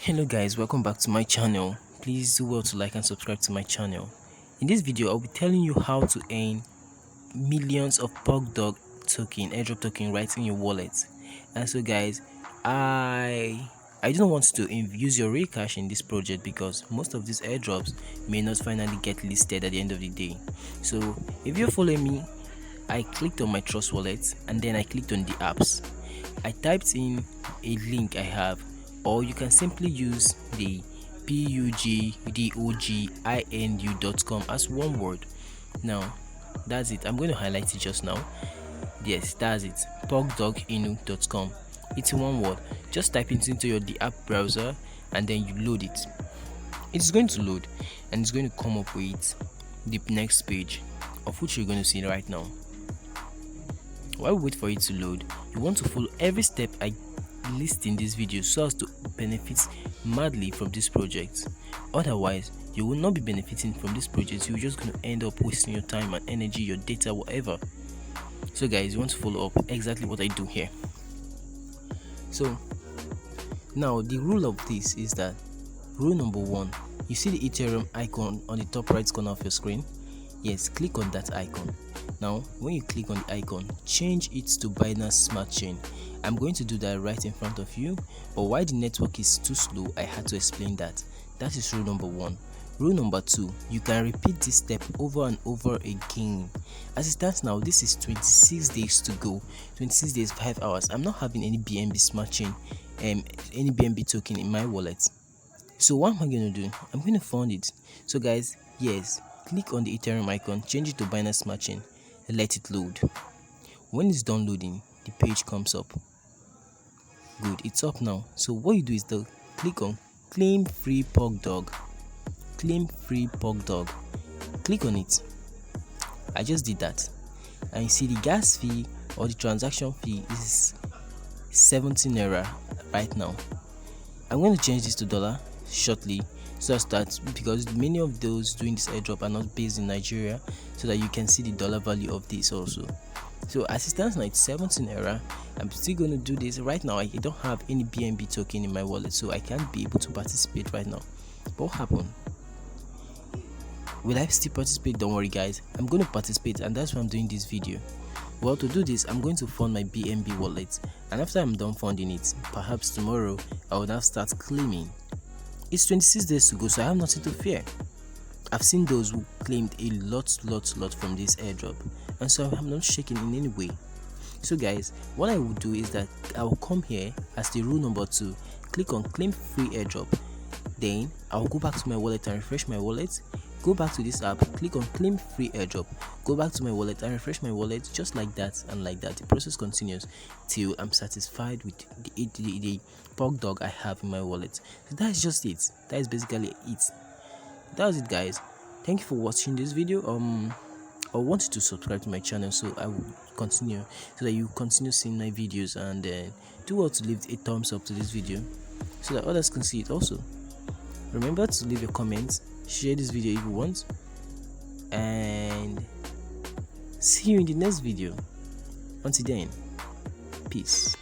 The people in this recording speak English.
Hello guys, welcome back to my channel. Please do well to like and subscribe to my channel. In this video I'll be telling you how to earn millions of PUGDOG token, airdrop token right in your wallet. And so guys, I don't want to use your real cash in this project because most of these airdrops may not finally get listed at the end of the day. So if you're following me, I clicked on my Trust wallet and then I clicked on the apps. I typed in a link I have, or you can simply use the PUGDOG as one word. Now that's it. I'm going to highlight it just now. Yes, that's it. PUGDOGINU.com. It's one word. Just type it into the app browser and then you load it. It's going to load and it's going to come up with the next page, of which you're going to see right now. While we wait for it to load, you want to follow every step I list in this video so as to benefit madly from this project. Otherwise, you will not be benefiting from this project. You're just going to end up wasting your time and energy, your data, whatever. So guys, you want to follow up exactly what I do here. So now the rule of this is that rule number one, you see the Ethereum icon on the top right corner of your screen? Yes, click on that icon. Now when you click on the icon, change it to Binance Smart Chain. I'm going to do that right in front of you, but why the network is too slow, I had to explain that. That is rule number one. Rule number two, you can repeat this step over and over again. As it stands now, this is 26 days to go. 26 days, 5 hours. I'm not having any BNB Smart Chain, any BNB token in my wallet. So what am I going to do? I'm going to fund it. So guys, yes, click on the Ethereum icon, change it to Binance Smart Chain, and let it load. When it's done loading, the page comes up. Good, it's up now. So what you do is click on Claim Free PUGDOG. Claim Free PUGDOG. Click on it. I just did that. And you see the gas fee or the transaction fee is 17 naira right now. I'm going to change this to dollar shortly, so that because many of those doing this airdrop are not based in Nigeria, so that you can see the dollar value of this also. So as it stands now, it's 17 naira. I'm still going to do this right now. I don't have any BNB token in my wallet, so I can't be able to participate right now. But what happened? Will I still participate? Don't worry guys, I'm going to participate, and that's why I'm doing this video. Well, to do this, I'm going to fund my BNB wallet, and after I'm done funding it, perhaps tomorrow I will now start claiming. It's 26 days to go, so I have nothing to fear. I've seen those who claimed a lot from this airdrop, and so I'm not shaking in any way. So guys, what I will do is that I will come here as the rule number 2, click on Claim Free Airdrop. Then I'll go back to my wallet and refresh my wallet. Go back to this app, click on Claim Free Airdrop, go back to my wallet and refresh my wallet, just like that and like that. The process continues till I'm satisfied with the PUGDOG I have in my wallet. So that's just it. That is basically it. That's it guys. Thank you for watching this video. I want you to subscribe to my channel so I will continue, so that you continue seeing my videos, and do well to leave a thumbs up to this video so that others can see it also. Remember to leave your comments, share this video if you want, and see you in the next video. Until then, peace.